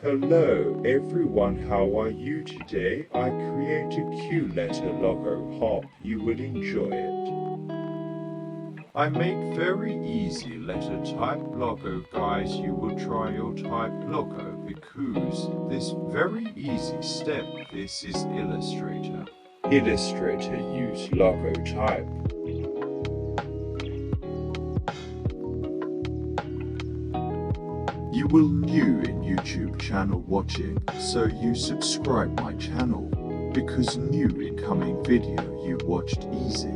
Hello everyone, how are you today? I create a Q letter logo, hope you will enjoy it. I make very easy letter type logo, guys. You will try your type logo because this very easy step. This is Illustrator. Illustrator use logo type. You will new in YouTube channel watching, so you subscribe my channel, because new incoming video you watched easy.